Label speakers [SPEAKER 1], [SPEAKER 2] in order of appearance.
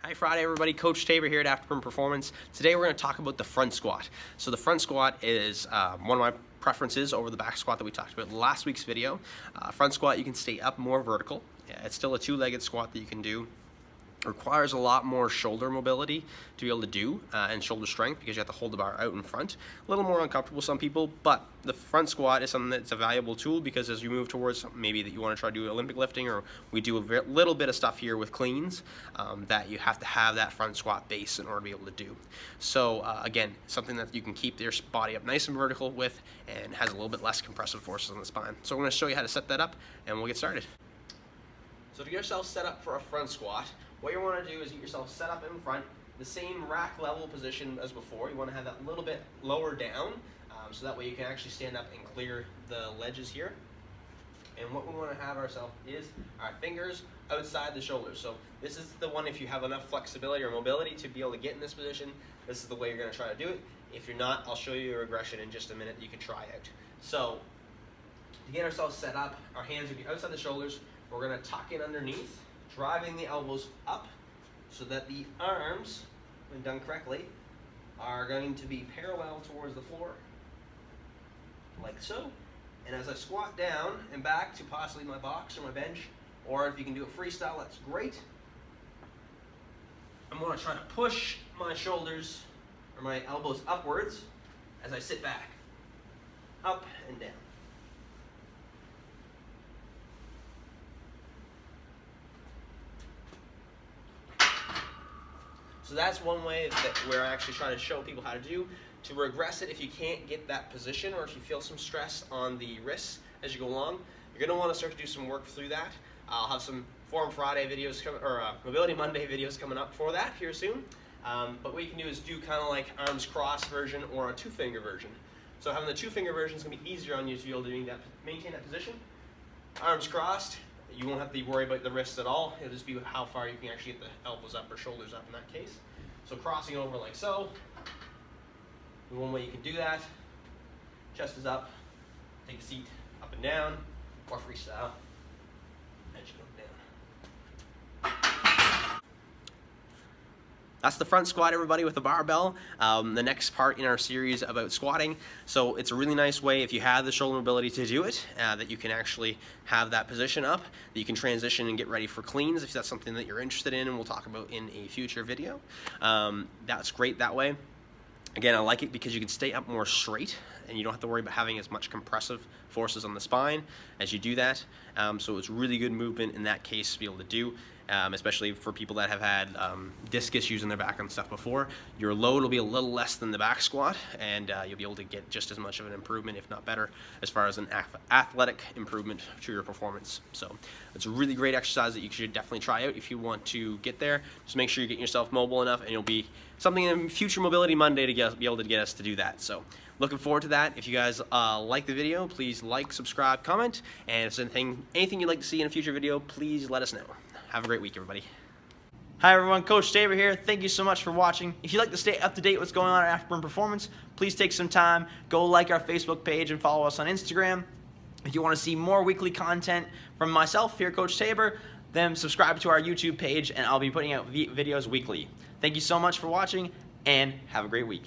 [SPEAKER 1] Hi Friday everybody, Coach Tabor here at Afterburn Performance. Today we're going to talk about the front squat. So the front squat is one of my preferences over the back squat that we talked about in last week's video. Front squat, you can stay up more vertical. It's still a two-legged squat that you can do. Requires a lot more shoulder mobility to be able to do and shoulder strength because you have to hold the bar out in front. A little more uncomfortable some people, but the front squat is something that's a valuable tool because as you move towards maybe that you want to try to do Olympic lifting, or we do a little bit of stuff here with cleans that you have to have that front squat base in order to be able to do. So again, something that you can keep your body up nice and vertical with and has a little bit less compressive forces on the spine. So I'm going to show you how to set that up and we'll get started. So to get yourself set up for a front squat, what you want to do is get yourself set up in front, the same rack level position as before. You want to have that a little bit lower down, so that way you can actually stand up and clear the ledges here. And what we want to have ourselves is our fingers outside the shoulders. So this is the one, if you have enough flexibility or mobility to be able to get in this position, this is the way you're going to try to do it. If you're not, I'll show you a regression in just a minute that you can try out. So to get ourselves set up, our hands will be outside the shoulders. We're going to tuck in underneath, driving the elbows up so that the arms, when done correctly, are going to be parallel towards the floor, like so. And as I squat down and back to possibly my box or my bench, or if you can do it freestyle, that's great. I'm going to try to push my shoulders or my elbows upwards as I sit back, up and down. So that's one way that we're actually trying to show people how to do. To regress it, if you can't get that position or if you feel some stress on the wrists as you go along, you're going to want to start to do some work through that. I'll have some Form Friday videos or Mobility Monday videos coming up for that here soon. But what you can do is do kind of like arms crossed version or a two-finger version. So having the two-finger version is going to be easier on you to be able to maintain that position. Arms crossed. You won't have to worry about the wrists at all. It'll just be how far you can actually get the elbows up or shoulders up in that case. So crossing over like so. One way you can do that. Chest is up. Take a seat up and down, or freestyle as you go down. That's the front squat, everybody, with the barbell. The next part in our series about squatting. So it's a really nice way, if you have the shoulder mobility to do it, that you can actually have that position up, that you can transition and get ready for cleans if that's something that you're interested in and we'll talk about in a future video. That's great that way. Again, I like it because you can stay up more straight and you don't have to worry about having as much compressive forces on the spine as you do that. So it's really good movement in that case to be able to do, especially for people that have had disc issues in their back and stuff before. Your load will be a little less than the back squat and you'll be able to get just as much of an improvement, if not better, as far as an athletic improvement to your performance. So it's a really great exercise that you should definitely try out if you want to get there. Just make sure you're getting yourself mobile enough and you'll be something in future Mobility Monday to be able to get us to do that. So looking forward to that. If you guys like the video, please like, subscribe, comment, and if there's anything you'd like to see in a future video, please let us know. Have a great week, everybody.
[SPEAKER 2] Hi everyone, Coach Tabor here. Thank you so much for watching. If you'd like to stay up to date with what's going on at Afterburn Performance, please take some time, go like our Facebook page and follow us on Instagram. If you want to see more weekly content from myself here, Coach Tabor, then subscribe to our YouTube page and I'll be putting out videos weekly. Thank you so much for watching and have a great week.